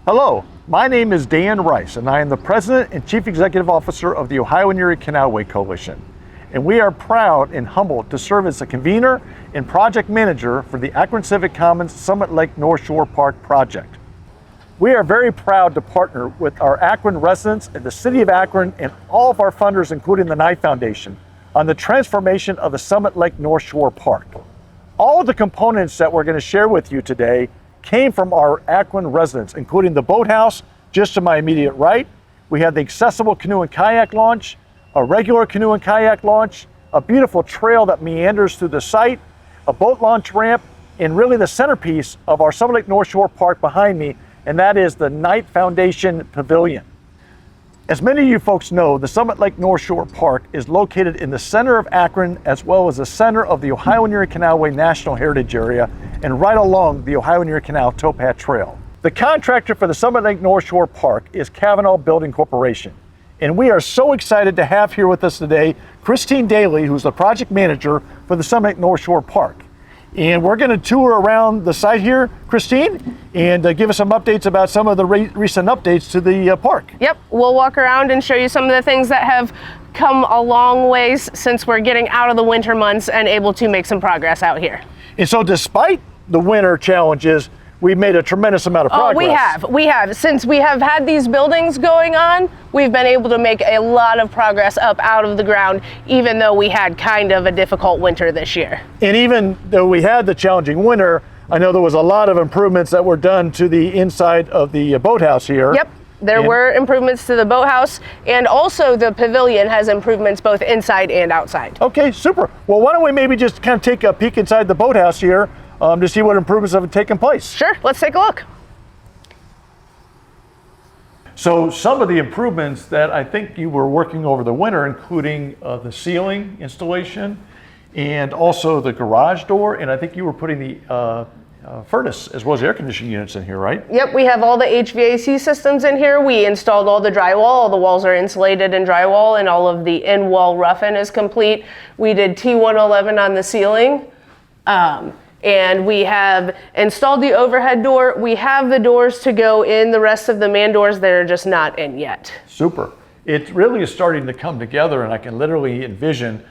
Hello, my name is Dan Rice, and I am the President and Chief Executive Officer of the Ohio Erie Canalway Coalition. And we are proud and humbled to serve as the convener and project manager for the Akron Civic Commons Summit Lake NorthShore Park project. We are very proud to partner with our Akron residents and the City of Akron and all of our funders, including the Knight Foundation, on the transformation of the Summit Lake NorthShore Park. All of the components that we're going to share with you today came from our Akron residents, including the boathouse just to my immediate right. We have the accessible canoe and kayak launch, a regular canoe and kayak launch, a beautiful trail that meanders through the site, a boat launch ramp, and really the centerpiece of our Summit Lake NorthShore Park behind me, and that is the Knight Foundation Pavilion. As many of you folks know, the Summit Lake NorthShore Park is located in the center of Akron, as well as the center of the Ohio Erie Canalway National Heritage Area, and right along the Ohio Erie Canal Towpath Trail. The contractor for the Summit Lake NorthShore Park is Canal Building Corporation. And we are so excited to have here with us today Christine Daly, who's the project manager for the Summit Lake NorthShore Park. And we're going to tour around the site here, Christine, and give us some updates about some of the recent updates to the park. Yep, we'll walk around and show you some of the things that have come a long ways since we're getting out of the winter months and able to make some progress out here. And so despite the winter challenges, we've made a tremendous amount of progress. Oh, we have. Since we have had these buildings going on, we've been able to make a lot of progress up out of the ground, even though we had kind of a difficult winter this year. And even though we had the challenging winter, I know there was a lot of improvements that were done to the inside of the boathouse here. Yep, there were improvements to the boathouse, and also the pavilion has improvements both inside and outside. Okay, super. Well, why don't we maybe just kind of take a peek inside the boathouse here to see what improvements have taken place. Sure, let's take a look. So some of the improvements that I think you were working over the winter, including the ceiling installation and also the garage door, and I think you were putting the furnace as well as the air conditioning units in here, right? Yep, we have all the HVAC systems in here. We installed all the drywall. All the walls are insulated in drywall, and all of the in-wall rough-in is complete. We did T111 on the ceiling. And we have installed the overhead door. We have the doors to go in. The rest of the man doors, they're just not in yet. Super. It really is starting to come together, and I can literally envision,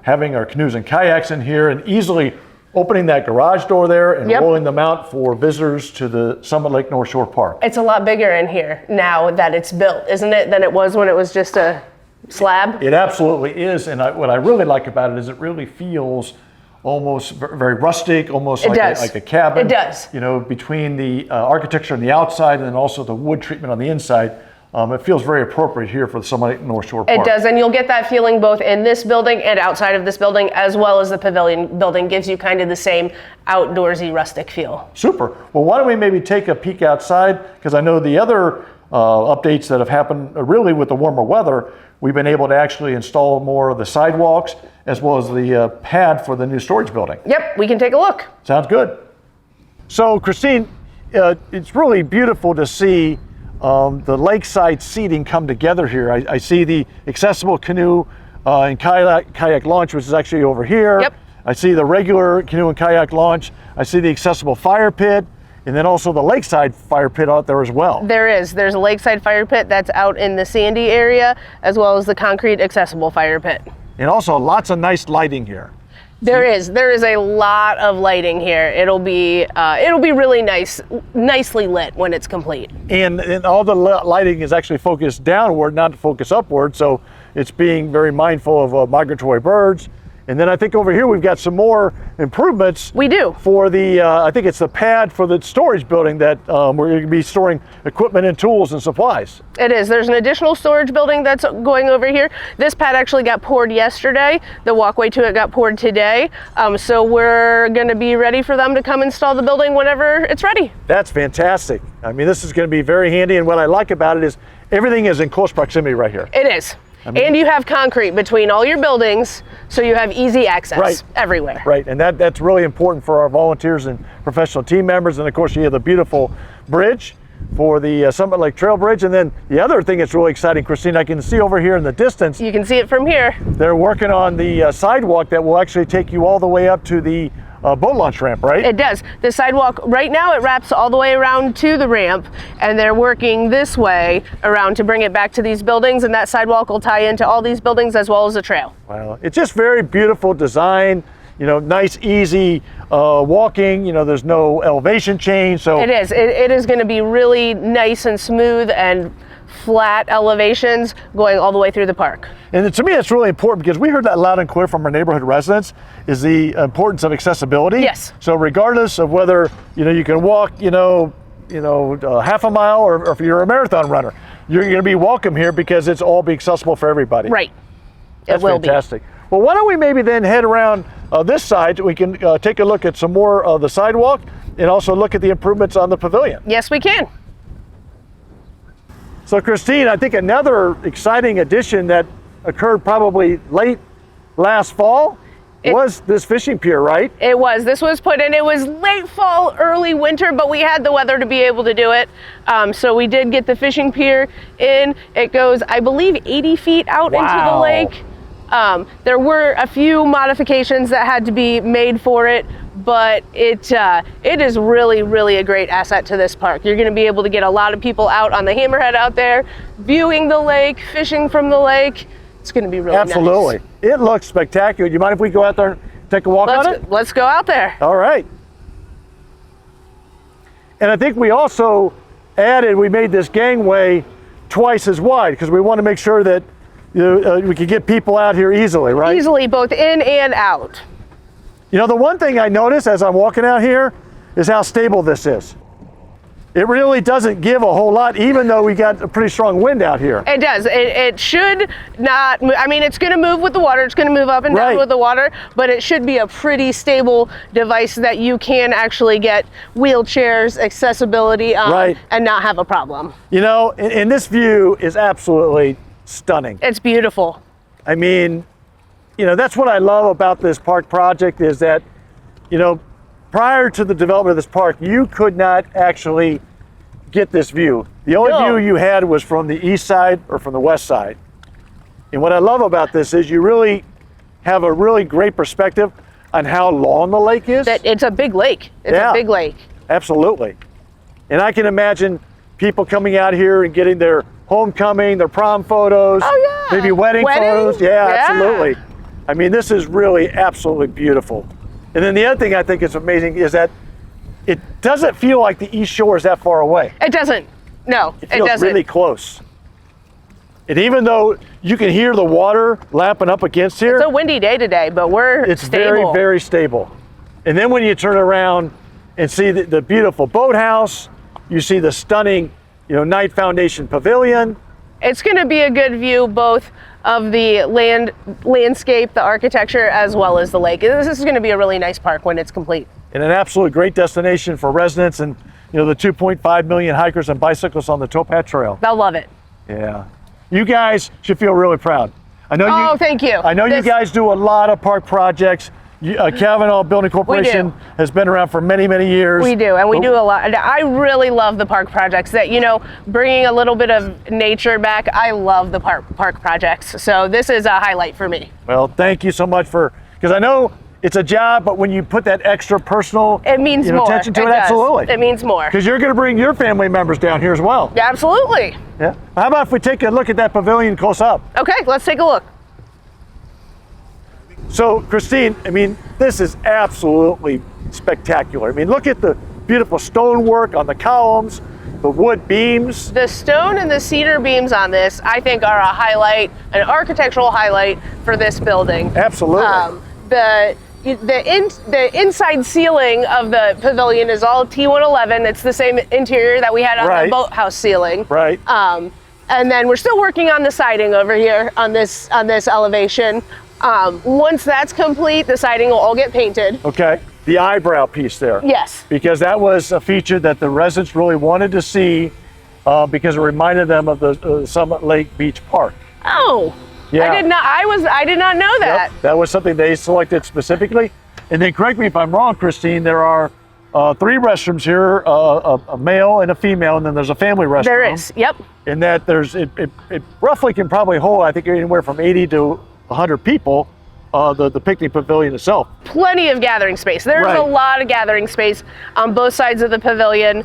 having our canoes and kayaks in here and easily opening that garage door there and rolling them out for visitors to the Summit Lake NorthShore Park. It's a lot bigger in here now that it's built, isn't it, than it was when it was just a slab? It absolutely is, and what I really like about it is it really feels almost very rustic, almost like a cabin. It does. Between the architecture on the outside and then also the wood treatment on the inside, it feels very appropriate here for the Summit Lake NorthShore Park. It does, and you'll get that feeling both in this building and outside of this building, as well as the pavilion building gives you kind of the same outdoorsy, rustic feel. Super. Well, why don't we maybe take a peek outside, because I know the other updates that have happened really with the warmer weather, we've been able to actually install more of the sidewalks as well as the pad for the new storage building. Yep, we can take a look. Sounds good. So Christine, it's really beautiful to see the lakeside seating come together here. I see the accessible canoe and kayak launch, which is actually over here. Yep. I see the regular canoe and kayak launch. I see the accessible fire pit, and then also the lakeside fire pit out there as well. There's a lakeside fire pit that's out in the sandy area, as well as the concrete accessible fire pit. And also lots of nice lighting here. There is a lot of lighting here. It'll be really nicely lit when it's complete. And all the lighting is actually focused downward, not focused upward, so it's being very mindful of migratory birds. And then I think over here we've got some more improvements. We do. For the, I think it's the pad for the storage building that we're going to be storing equipment and tools and supplies. It is. There's an additional storage building that's going over here. This pad actually got poured yesterday. The walkway to it got poured today. So we're going to be ready for them to come install the building whenever it's ready. That's fantastic. I mean, this is going to be very handy. And what I like about it is everything is in close proximity right here. It is. And you have concrete between all your buildings, so you have easy access everywhere. Right, and that's really important for our volunteers and professional team members. And of course, you have the beautiful bridge for the Summit Lake Trail Bridge. And then the other thing that's really exciting, Christine, I can see over here in the distance. You can see it from here. They're working on the sidewalk that will actually take you all the way up to the boat launch ramp, right? It does. The sidewalk, right now it wraps all the way around to the ramp, and they're working this way around to bring it back to these buildings, and that sidewalk will tie into all these buildings as well as the trail. Wow, it's just very beautiful design, you know, nice, easy walking, you know, there's no elevation change. So It is. It is going to be really nice and smooth and flat elevations going all the way through the park. And to me, it's really important because we heard that loud and clear from our neighborhood residents is the importance of accessibility. Yes. So regardless of whether, you know, you can walk, half a mile or if you're a marathon runner, you're going to be welcome here because it's all be accessible for everybody. Right. That's it will fantastic. Well, why don't we maybe then head around this side? We can take a look at some more of the sidewalk and also look at the improvements on the pavilion. Yes, we can. So Christine, I think another exciting addition that occurred probably late last fall was this fishing pier, right? It was. This was put in. It was late fall, early winter, but we had the weather to be able to do it. So we did get the fishing pier in. It goes, I believe, 80 feet out into the lake. There were a few modifications that had to be made for it, but it is really, really a great asset to this park. You're going to be able to get a lot of people out on the hammerhead out there, viewing the lake, fishing from the lake. It's going to be really Absolutely. nice. It looks spectacular. Do you mind if we go out there and take a walk on it? Let's go out there. All right. And I think we also we made this gangway twice as wide because we want to make sure that we can get people out here easily, right? Easily, both in and out. You know, the one thing I notice as I'm walking out here is how stable this is. It really doesn't give a whole lot, even though we got a pretty strong wind out here. It does. It should not, I mean, it's going to move with the water. It's going to move up and down with the water, but it should be a pretty stable device that you can actually get wheelchairs, accessibility on, and not have a problem. You know, and this view is absolutely stunning. It's beautiful. I mean, you know, that's what I love about this park project is that, you know, prior to the development of this park, you could not actually get this view. The only view you had was from the east side or from the west side. And what I love about this is you really have a really great perspective on how long the lake is. It's a big lake. It's a big lake. Absolutely. And I can imagine people coming out here and getting their homecoming, their prom photos, maybe wedding photos. Yeah, absolutely. I mean, this is really absolutely beautiful. And then the other thing I think is amazing is that it doesn't feel like the East Shore is that far away. It doesn't. No, it feels really close. And even though you can hear the water lapping up against here, it's a windy day today, but it's stable. Very, very stable. And then when you turn around and see the beautiful boathouse, you see the stunning, you know, Knight Foundation Pavilion. It's going to be a good view both of the landscape, the architecture, as well as the lake. This is going to be a really nice park when it's complete. And an absolute great destination for residents and, you know, the 2.5 million hikers and bicyclists on the Towpath Trail. They'll love it. Yeah. You guys should feel really proud. I know thank you. I know you guys do a lot of park projects. Kavanaugh Building Corporation has been around for many, many years. We do, and we do a lot. I really love the park projects that, you know, bringing a little bit of nature back. I love the park projects. So this is a highlight for me. Well, thank you so much because I know it's a job, but when you put that extra personal attention to it, absolutely. It means more. Because you're going to bring your family members down here as well. Yeah, absolutely. Yeah. How about if we take a look at that pavilion close up? Okay, let's take a look. So, Christine, I mean, this is absolutely spectacular. I mean, look at the beautiful stonework on the columns, the wood beams. The stone and the cedar beams on this, I think, are a highlight, an architectural highlight for this building. Absolutely. The inside ceiling of the pavilion is all T111. It's the same interior that we had on the boathouse ceiling. Right. And then we're still working on the siding over here on this elevation. Once that's complete, the siding will all get painted. Okay. The eyebrow piece there. Yes. Because that was a feature that the residents really wanted to see because it reminded them of the Summit Lake Beach Park. Oh. Yeah. I did not know that. Yep. That was something they selected specifically. And then correct me if I'm wrong, Christine, there are 3 restrooms here, a male and a female, and then there's a family restroom. There is, yep. And that it roughly can probably hold, I think, anywhere from 80 to 100 people the picnic pavilion itself. Plenty of gathering space. There's Right. a lot of gathering space on both sides of the pavilion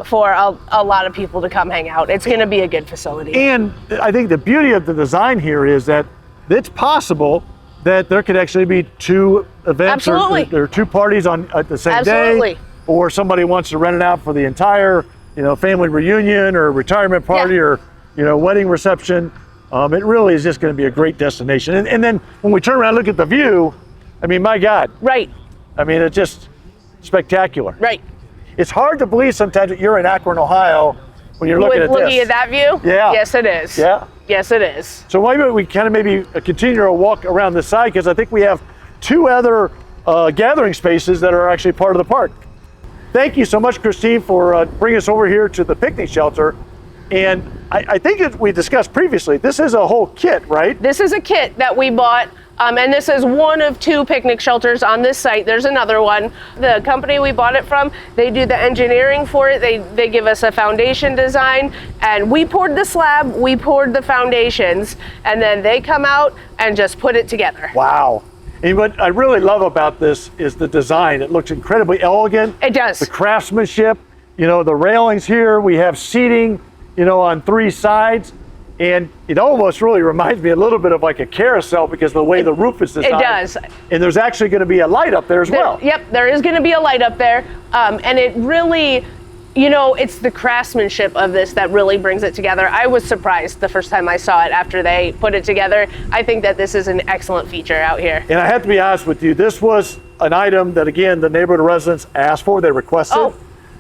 for a lot of people to come hang out. It's going to be a good facility. And I think the beauty of the design here is that it's possible that there could actually be two events Absolutely. or two parties at the same Absolutely. day, or somebody wants to rent it out for the entire, family reunion or retirement party Yeah. or, wedding reception. It really is just going to be a great destination. And then when we turn around and look at the view, I mean, my God. Right. I mean, it's just spectacular. Right. It's hard to believe sometimes that you're in Akron, Ohio, when you're looking at this. Looking at that view? Yeah. Yes, it is. Yeah. Yes, it is. So maybe we kind of continue our walk around the side, because I think we have two other gathering spaces that are actually part of the park. Thank you so much, Christine, for bringing us over here to the picnic shelter. And I think as we discussed previously, this is a whole kit, right? This is a kit that we bought, and this is one of two picnic shelters on this site. There's another one. The company we bought it from, they do the engineering for it. They give us a foundation design, and we poured the slab, we poured the foundations, and then they come out and just put it together. Wow. And what I really love about this is the design. It looks incredibly elegant. It does. The craftsmanship, the railings here, we have seating, on three sides. And it almost really reminds me a little bit of like a carousel because of the way the roof is designed. It does. And there's actually going to be a light up there as well. Yep, there is going to be a light up there. And it really, it's the craftsmanship of this that really brings it together. I was surprised the first time I saw it after they put it together. I think that this is an excellent feature out here. And I have to be honest with you, this was an item that, again, the neighborhood residents asked for, they requested,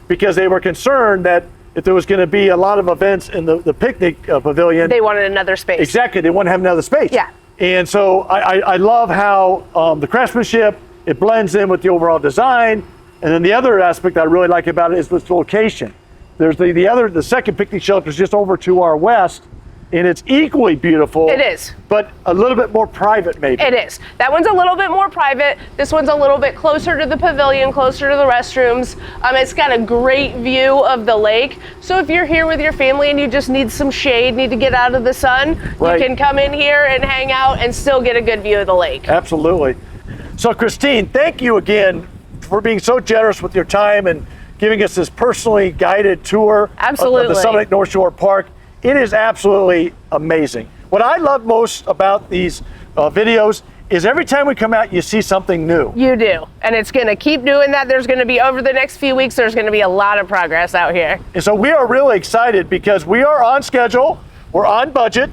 because they were concerned that if there was going to be a lot of events in the picnic pavilion. They wanted another space. Exactly, they want to have another space. Yeah. And so I love how the craftsmanship, it blends in with the overall design. And then the other aspect I really like about it is its location. There's the second picnic shelter is just over to our west, and it's equally beautiful. It is. But a little bit more private, maybe. It is. That one's a little bit more private. This one's a little bit closer to the pavilion, closer to the restrooms. It's got a great view of the lake. So if you're here with your family and you just need some shade, need to get out of the sun, Right. You can come in here and hang out and still get a good view of the lake. Absolutely. So Christine, thank you again for being so generous with your time and giving us this personally guided tour of Absolutely. the Summit Lake NorthShore Park. It is absolutely amazing. What I love most about these videos is every time we come out, you see something new. You do. And it's going to keep doing that. There's going to be, over the next few weeks, there's going to be a lot of progress out here. And so we are really excited because we are on schedule, we're on budget,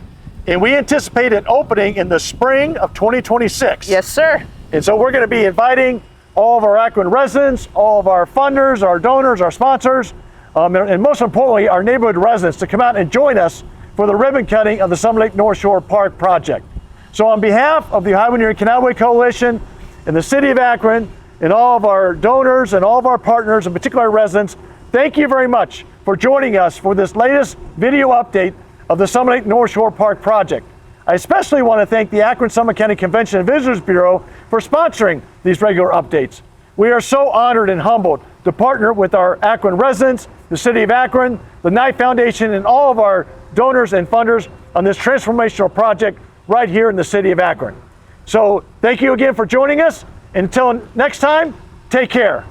and we anticipate an opening in the spring of 2026. Yes, sir. And so we're going to be inviting all of our Akron residents, all of our funders, our donors, our sponsors, and most importantly, our neighborhood residents to come out and join us for the ribbon cutting of the Summit Lake NorthShore Park project. So on behalf of the Ohio Erie Canalway Coalition and the city of Akron and all of our donors and all of our partners, in particular our residents, thank you very much for joining us for this latest video update of the Summit Lake NorthShore Park project. I especially want to thank the Akron Summit County Convention and Visitors Bureau for sponsoring these regular updates. We are so honored and humbled to partner with our Akron residents, the city of Akron, the Knight Foundation, and all of our donors and funders on this transformational project right here in the city of Akron. So thank you again for joining us. Until next time, take care.